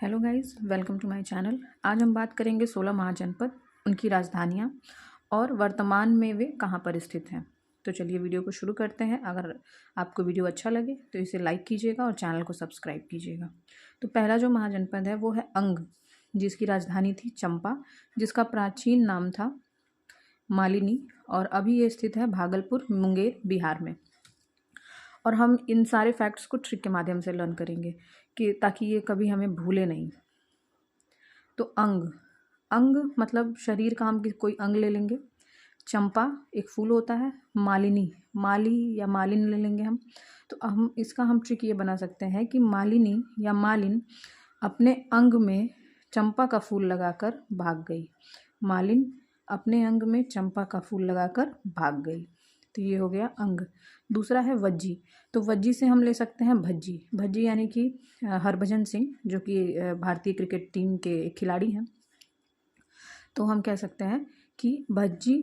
Hello guys, welcome to my channel. आज हम बात करेंगे 16 महाजनपद, उनकी राजधानियाँ और वर्तमान में वे कहाँ पर स्थित हैं। तो चलिए वीडियो को शुरू करते हैं। अगर आपको वीडियो अच्छा लगे तो इसे लाइक कीजिएगा और चैनल को सब्सक्राइब कीजिएगा। तो पहला जो महाजनपद है वो है अंग, जिसकी राजधानी थी चंपा, जिसका प्राचीन नाम था मालिनी और अभी ये स्थित है भागलपुर, मुंगेर, बिहार में। और हम इन सारे फैक्ट्स को ट्रिक के माध्यम से लर्न करेंगे कि ताकि ये कभी हमें भूले नहीं। तो अंग, अंग मतलब शरीर का हम कोई अंग ले लेंगे। चंपा एक फूल होता है। मालिनी, माली या मालिन ले लेंगे हम। तो हम ट्रिक ये बना सकते हैं कि मालिनी या मालिन अपने अंग में चंपा का फूल लगाकर भाग गई। मालिन अपने अंग में चंपा का फूल लगाकर भाग गई। तो ये हो गया अंग। दूसरा है वज्जी। तो वज्जी से हम ले सकते हैं भज्जी। भज्जी यानी कि हरभजन सिंह, जो कि भारतीय क्रिकेट टीम के एक खिलाड़ी हैं। तो हम कह सकते हैं कि भज्जी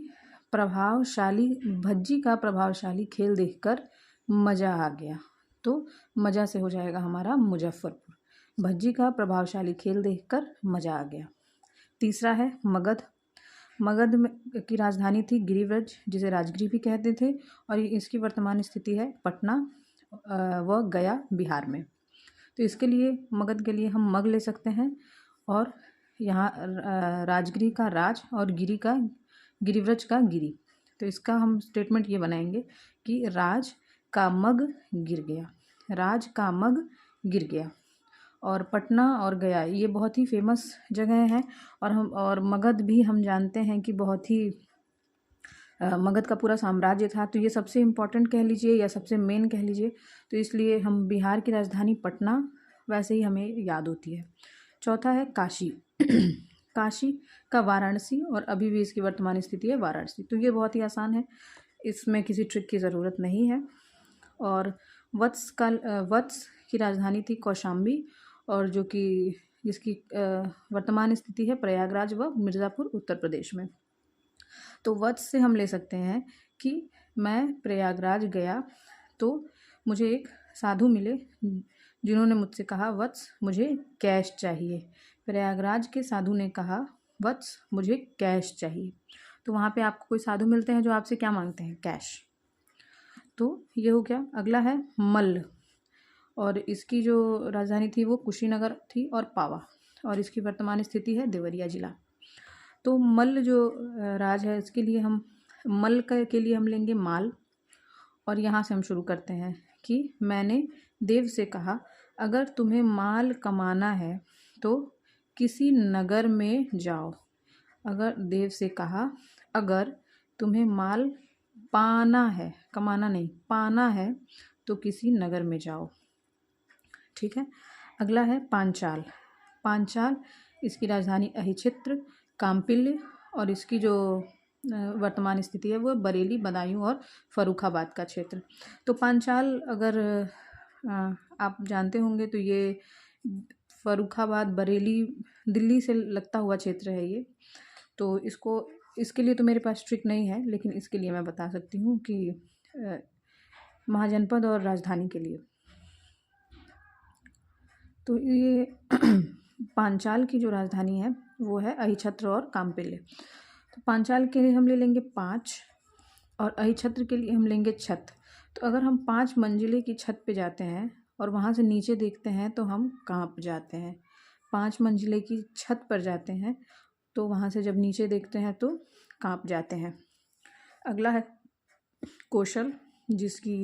का प्रभावशाली खेल देखकर मज़ा आ गया। तो मज़ा से हो जाएगा हमारा मुजफ्फरपुर। भज्जी का प्रभावशाली खेल देखकर मज़ा आ गया। तीसरा है मगध। मगध में की राजधानी थी गिरिव्रज, जिसे राजगिरी भी कहते थे, और इसकी वर्तमान स्थिति है पटना व गया, बिहार में। तो इसके लिए मगध के लिए हम मग ले सकते हैं, और यहाँ राजगिरी का राज और गिरिव्रज का गिरी। तो इसका हम स्टेटमेंट ये बनाएंगे कि राज का मग गिर गया, राज का मग गिर गया। और पटना और गया ये बहुत ही फेमस जगह हैं। और मगध भी हम जानते हैं कि बहुत ही मगध का पूरा साम्राज्य था। तो ये सबसे इम्पोर्टेंट कह लीजिए या सबसे मेन कह लीजिए। तो इसलिए हम बिहार की राजधानी पटना वैसे ही हमें याद होती है। चौथा है काशी। काशी का वाराणसी, और अभी भी इसकी वर्तमान स्थिति है वाराणसी। तो ये बहुत ही आसान है, इसमें किसी ट्रिक की ज़रूरत नहीं है। और वत्स की राजधानी थी कौशाम्बी, और जिसकी वर्तमान स्थिति है प्रयागराज व मिर्ज़ापुर, उत्तर प्रदेश में। तो वत्स से हम ले सकते हैं कि मैं प्रयागराज गया तो मुझे एक साधु मिले जिन्होंने मुझसे कहा वत्स मुझे कैश चाहिए। प्रयागराज के साधु ने कहा वत्स मुझे कैश चाहिए। तो वहाँ पे आपको कोई साधु मिलते हैं जो आपसे क्या मांगते हैं? कैश। तो ये हो गया। अगला है मल्ल, और इसकी जो राजधानी थी वो कुशीनगर थी और पावा, और इसकी वर्तमान स्थिति है देवरिया जिला। तो मल्ल जो राज है इसके लिए हम लेंगे माल। और यहाँ से हम शुरू करते हैं कि मैंने देव से कहा अगर तुम्हें माल कमाना है तो किसी नगर में जाओ। अगर देव से कहा अगर तुम्हें माल पाना है, कमाना नहीं, पाना है, तो किसी नगर में जाओ। ठीक है। अगला है पांचाल। पांचाल, इसकी राजधानी अहिच्छत्र, काम्पिल्य, और इसकी जो वर्तमान स्थिति है वो बरेली, बदायूं और फर्रुखाबाद का क्षेत्र। तो पांचाल अगर आप जानते होंगे तो ये फर्रुखाबाद, बरेली, दिल्ली से लगता हुआ क्षेत्र है ये। तो इसके लिए तो मेरे पास ट्रिक नहीं है, लेकिन इसके लिए मैं बता सकती हूँ कि महाजनपद और राजधानी के लिए। तो ये पांचाल की जो राजधानी है वो है अहिच्छत्र और काम्पिल्य। तो पांचाल के लिए हम ले लेंगे 5, और अहिच्छत्र के लिए हम लेंगे छत। तो अगर हम 5 मंजिले की छत पे जाते हैं और वहाँ से नीचे देखते हैं तो हम कांप जाते हैं। 5 मंजिले की छत पर जाते हैं तो वहाँ से जब नीचे देखते हैं तो कांप जाते हैं। अगला है कौशल, जिसकी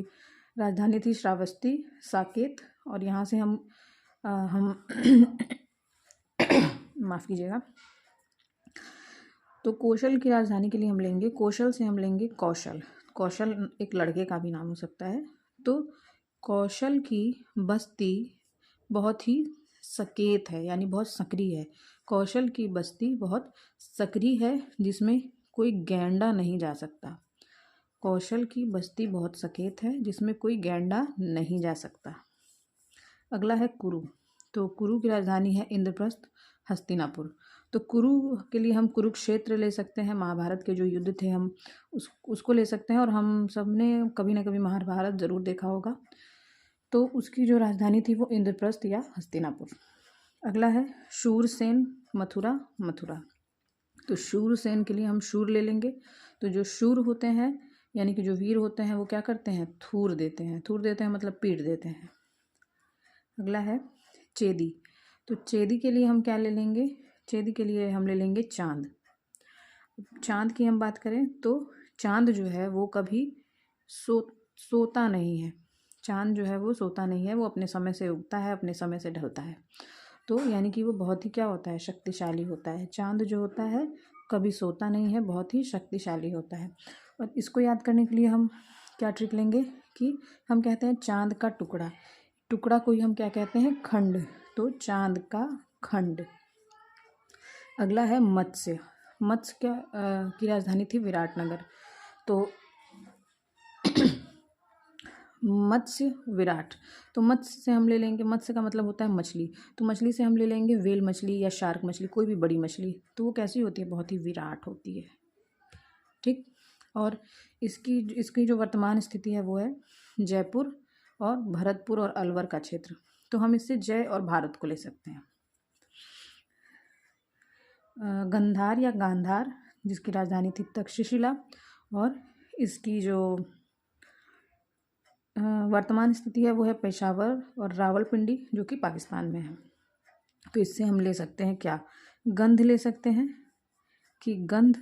राजधानी थी श्रावस्ती, साकेत, और यहाँ से हम माफ़ कीजिएगा। तो कौशल की राजधानी के लिए हम लेंगे, कौशल से हम लेंगे कौशल। कौशल एक लड़के का भी नाम हो सकता है। तो कौशल की बस्ती बहुत ही सकेत है, यानी बहुत सक्रिय है। कौशल की बस्ती बहुत सक्रिय है, जिसमें कोई गैंडा नहीं जा सकता। कौशल की बस्ती बहुत सकेत है, जिसमें कोई गैंडा नहीं जा सकता। अगला है कुरु। तो कुरु की राजधानी है इंद्रप्रस्थ, हस्तिनापुर। तो कुरु के लिए हम कुरुक्षेत्र ले सकते हैं। महाभारत के जो युद्ध थे हम उसको ले सकते हैं, और हम सब ने कभी ना कभी महाभारत ज़रूर देखा होगा। तो उसकी जो राजधानी थी वो इंद्रप्रस्थ या हस्तिनापुर। अगला है शूरसेन मथुरा मथुरा। तो शूरसेन के लिए हम शूर ले लेंगे। तो जो शूर होते हैं यानी कि जो वीर होते हैं वो क्या करते हैं, थूर देते हैं। थूर देते हैं मतलब पीट देते हैं। अगला है चेदी। तो चेदी के लिए हम क्या ले लेंगे, चेदी के लिए हम ले लेंगे चांद। चांद की हम बात करें तो चांद जो है वो कभी सोता नहीं है। चांद जो है वो सोता नहीं है, वो अपने समय से उगता है, अपने समय से ढलता है। तो यानी कि वो बहुत ही क्या होता है, शक्तिशाली होता है। चांद जो होता है कभी सोता नहीं है, बहुत ही शक्तिशाली होता है। और इसको याद करने के लिए हम क्या ट्रिक लेंगे कि हम कहते हैं चांद का टुकड़ा। टुकड़ा को ही हम क्या कहते हैं, खंड। तो चांद का खंड। अगला है मत्स्य। मत्स्य क्या की राजधानी थी विराटनगर। तो मत्स्य विराट। तो मत्स्य से हम ले लेंगे, मत्स्य का मतलब होता है मछली। तो मछली से हम ले लेंगे व्हेल मछली या शार्क मछली, कोई भी बड़ी मछली। तो वो कैसी होती है, बहुत ही विराट होती है। ठीक। और इसकी जो वर्तमान स्थिति है वो है जयपुर और भरतपुर और अलवर का क्षेत्र। तो हम इससे जय और भारत को ले सकते हैं। गंधार या गांधार, जिसकी राजधानी थी तक्षशिला, और इसकी जो वर्तमान स्थिति है वो है पेशावर और रावलपिंडी, जो कि पाकिस्तान में है। तो इससे हम ले सकते हैं क्या, गंध ले सकते हैं कि गंध,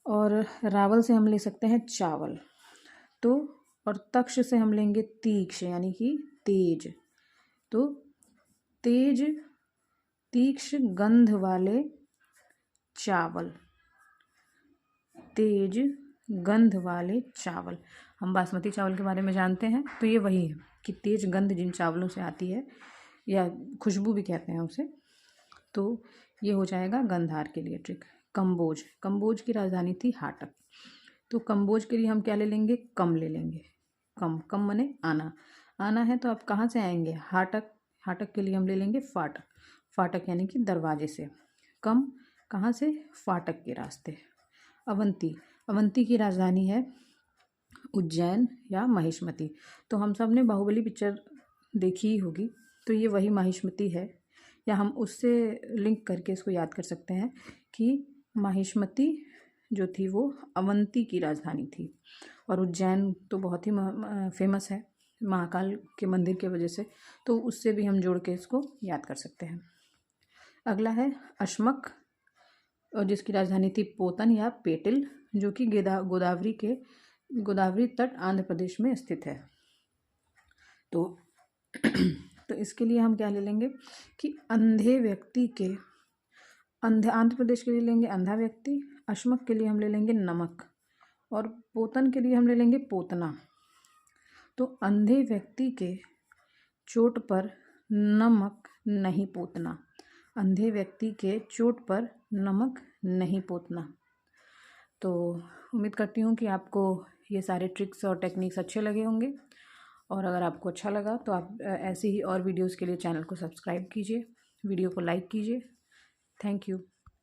और रावल से हम ले सकते हैं चावल। तो और तक्ष से हम लेंगे तीक्ष यानी कि तेज। तो तेज तीक्ष गंध वाले चावल, तेज गंध वाले चावल। हम बासमती चावल के बारे में जानते हैं, तो ये वही है कि तेज गंध जिन चावलों से आती है, या खुशबू भी कहते हैं उसे। तो ये हो जाएगा गंधार के लिए ट्रिक। कंबोज, कंबोज की राजधानी थी हाटक। तो कंबोज के लिए हम क्या ले लेंगे, कम ले लेंगे। कम, कम मने आना। आना है तो आप कहाँ से आएंगे, हाटक। हाटक के लिए हम ले लेंगे फाटक। फाटक यानी कि दरवाजे से। कम कहाँ से, फाटक के रास्ते। अवंती, अवंती की राजधानी है उज्जैन या महिष्मती। तो हम सब ने बाहुबली पिक्चर देखी ही होगी, तो ये वही महिष्मती है, या हम उससे लिंक करके इसको याद कर सकते हैं कि महिष्मती जो थी वो अवंती की राजधानी थी। और उज्जैन तो बहुत ही फेमस है महाकाल के मंदिर के वजह से, तो उससे भी हम जोड़ के इसको याद कर सकते हैं। अगला है अश्मक, और जिसकी राजधानी थी पोतन या पेटिल, जो कि गोदावरी तट आंध्र प्रदेश में स्थित है। तो इसके लिए हम क्या ले लेंगे कि अंधे व्यक्ति के, आंध्र प्रदेश के लिए लेंगे अंधा व्यक्ति, अश्मक के लिए हम ले लेंगे नमक, और पोतन के लिए हम ले लेंगे पोतना। तो अंधे व्यक्ति के चोट पर नमक नहीं पोतना, अंधे व्यक्ति के चोट पर नमक नहीं पोतना। तो उम्मीद करती हूँ कि आपको ये सारे ट्रिक्स और टेक्निक्स अच्छे लगे होंगे, और अगर आपको अच्छा लगा तो आप ऐसी ही और वीडियोस के लिए चैनल को सब्सक्राइब कीजिए, वीडियो को लाइक कीजिए। Thank you.